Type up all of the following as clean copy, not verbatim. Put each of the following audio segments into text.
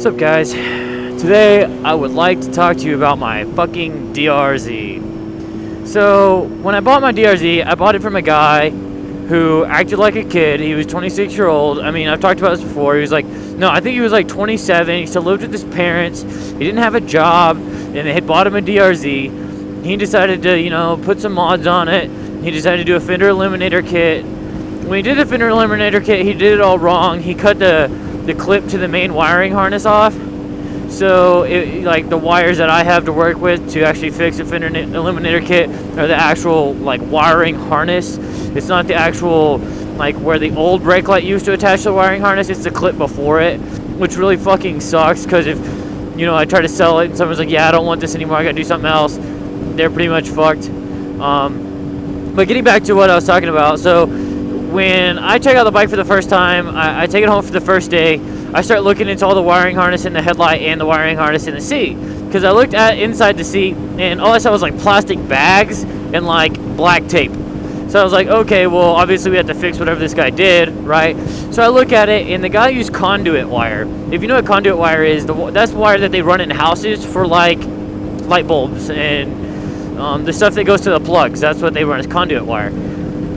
What's up, guys? Today I would like to talk to you about my fucking DRZ. So when I bought my DRZ, I bought it from a guy who acted like a kid. He was 26-year-old. I mean, I've talked about this before. He was like, no, I think he was like 27. He still lived with his parents. He didn't have a job, and they had bought him a DRZ. He decided to, put some mods on it. He decided to do a fender eliminator kit. When he did the fender eliminator kit, he did it all wrong. He cut the clip to the main wiring harness off. So, like, the wires that I have to work with to actually fix a fender eliminator kit are the actual, like, wiring harness. It's not the actual, like, where the old brake light used to attach to the wiring harness. It's the clip before it, which really fucking sucks, because if, I try to sell it and someone's like, yeah, I don't want this anymore, I gotta do something else, they're pretty much fucked. But getting back to what I was talking about, so when I check out the bike for the first time, I take it home for the first day. I start looking into all the wiring harness in the headlight and the wiring harness in the seat, because I looked at inside the seat and all I saw was like plastic bags and like black tape. So I was like, okay, well, obviously we have to fix whatever this guy did, right? So I look at it, and the guy used conduit wire. If you know what conduit wire is, that's wire that they run in houses for like light bulbs and the stuff that goes to the plugs. That's what they run as conduit wire.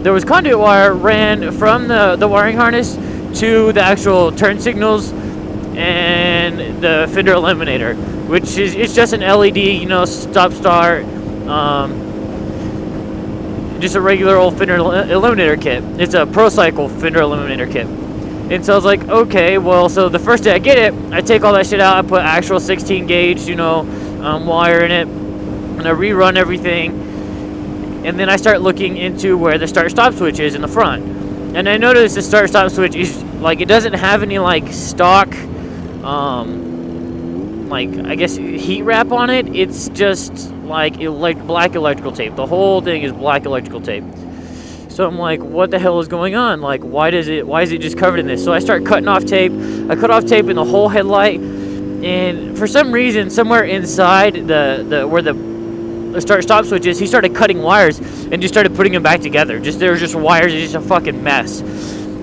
There was conduit wire ran from the wiring harness to the actual turn signals and the fender eliminator, which is, it's just an LED, stop start, just a regular old fender eliminator kit. It's a ProCycle fender eliminator kit. And so I was like, okay, well, so the first day I get it, I take all that shit out, I put actual 16 gauge, wire in it, and I rerun everything. And then I start looking into where the start-stop switch is in the front. And I noticed the start-stop switch is, like, it doesn't have any, like, stock, I guess, heat wrap on it. It's just, like, black electrical tape. The whole thing is black electrical tape. So I'm like, what the hell is going on? Like, why is it just covered in this? So I start cutting off tape. I cut off tape in the whole headlight. And for some reason, somewhere inside where the start-stop switches, he started cutting wires and just started putting them back together. There were just wires, it's just a fucking mess.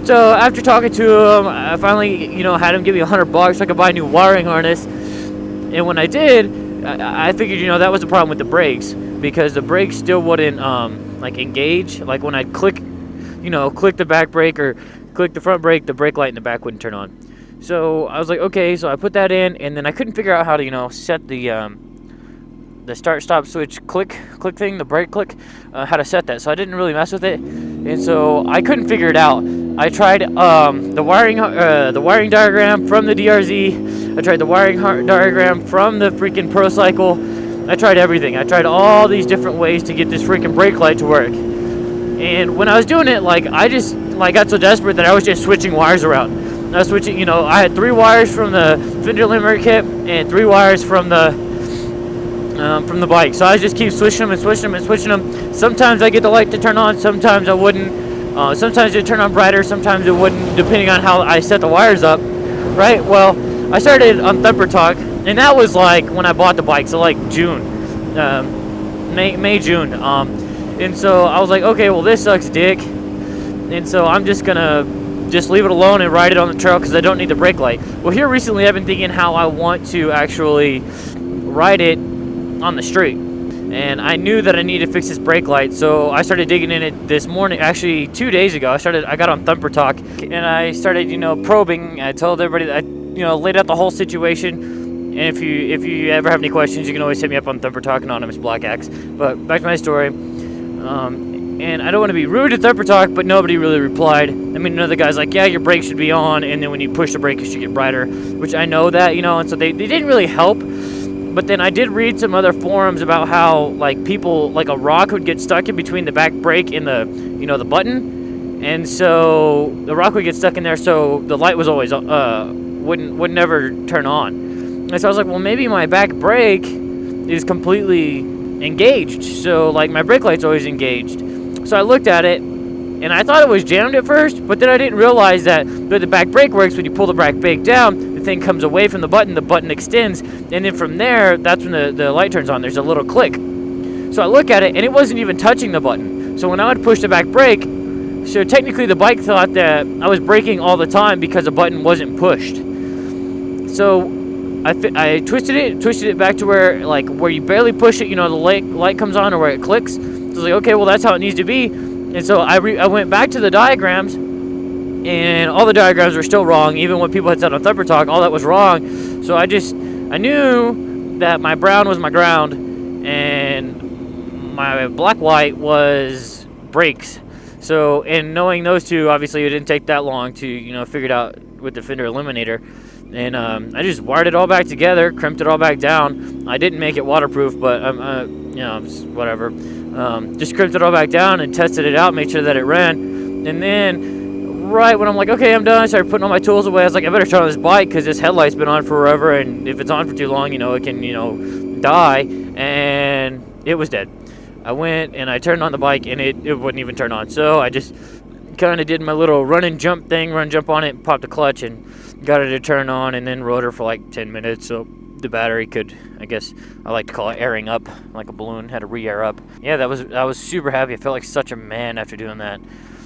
So after talking to him, I finally, had him give me $100 so I could buy a new wiring harness. And when I did, I figured, that was the problem with the brakes, because the brakes still wouldn't, engage. Like when I'd click the back brake or click the front brake, the brake light in the back wouldn't turn on. So I was like, okay, so I put that in, and then I couldn't figure out how to, set the start-stop switch click thing, the brake click, how to set that. So I didn't really mess with it, and so I couldn't figure it out. I tried the wiring diagram from the DRZ. I tried the wiring diagram from the freaking ProCycle. I tried everything. I tried all these different ways to get this freaking brake light to work. And when I was doing it, I just got so desperate that I was just switching wires around. I was switching, I had 3 wires from the fender eliminator kit and 3 wires from the bike. So I just keep switching them. Sometimes I get the light to turn on, sometimes I wouldn't. Sometimes it would turn on brighter, sometimes it wouldn't, depending on how I set the wires up. Right? Well, I started on Thumper Talk, and that was like when I bought the bike, so like June. May, June. And so I was like, okay, well, this sucks dick. And so I'm just gonna leave it alone and ride it on the trail because I don't need the brake light. Well, here recently I've been thinking how I want to actually ride it on the street, and I knew that I needed to fix this brake light, so I started digging in it this morning. Actually, 2 days ago, I got on Thumper Talk, and I started, probing. I told everybody that I, laid out the whole situation. And if you ever have any questions, you can always hit me up on Thumper Talk, Anonymous Black Axe. But back to my story. And I don't want to be rude to Thumper Talk, but nobody really replied. I mean, another guy's like, yeah, your brake should be on, and then when you push the brake, it should get brighter, which I know that, and so they didn't really help. But then I did read some other forums about how, people, a rock would get stuck in between the back brake and the, the button. And so the rock would get stuck in there, so the light was always, would never turn on. And so I was like, well, maybe my back brake is completely engaged. So, my brake light's always engaged. So I looked at it, and I thought it was jammed at first, but then I didn't realize that the back brake works when you pull the back brake down. The thing comes away from the button extends, and then from there, that's when the light turns on. There's a little click. So I look at it, and it wasn't even touching the button. So when I would push the back brake, so technically the bike thought that I was braking all the time because the button wasn't pushed. So I twisted it back to where you barely push it, you know, the light comes on or where it clicks. So I was like, okay, well that's how it needs to be. And so I went back to the diagrams, and all the diagrams were still wrong. Even what people had said on Thumper Talk, all that was wrong. So I knew that my brown was my ground, and my black-white was brakes. So, in knowing those two, obviously it didn't take that long to, you know, figure it out with the fender eliminator. And I just wired it all back together, crimped it all back down. I didn't make it waterproof, but you know, whatever. Just crimped it all back down and tested it out, made sure that it ran. And then right when I'm like, okay, I'm done, I started putting all my tools away. I was like, I better turn on this bike because this headlight's been on forever, and if it's on for too long, you know, it can, you know, die. And it was dead. I went and I turned on the bike, and it wouldn't even turn on. So I just kind of did my little run and jump thing, run, jump on it, popped the clutch, and got it to turn on, and then rode her for like 10 minutes. So the battery could, I guess I like to call it airing up, like a balloon, had to re-air up. Yeah, I was super happy. I felt like such a man after doing that.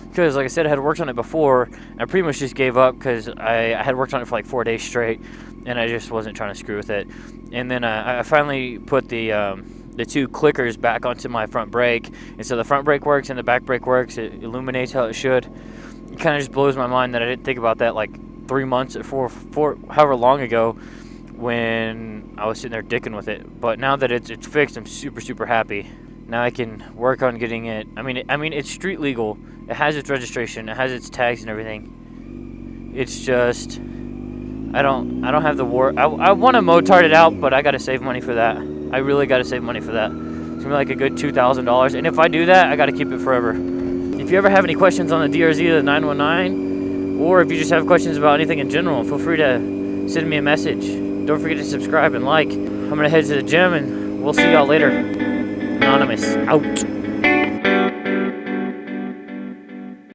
Because, like I said, I had worked on it before. I pretty much just gave up because I had worked on it for like 4 days straight, and I just wasn't trying to screw with it. And then I finally put the 2 clickers back onto my front brake, and so the front brake works and the back brake works. It illuminates how it should. It kind of just blows my mind that I didn't think about that like 3 months or four however long ago when I was sitting there dicking with it. But now that it's fixed, I'm super happy. Now I can work on getting it. I mean, it's street legal. It has its registration. It has its tags and everything. It's just I don't have the war. I want to motard it out, but I got to save money for that. I really got to save money for that. It's gonna be like a good $2,000, and if I do that, I got to keep it forever. If you ever have any questions on the DRZ or the 919, or if you just have questions about anything in general, feel free to send me a message. Don't forget to subscribe and like. I'm gonna head to the gym, and we'll see y'all later. Anonymous out.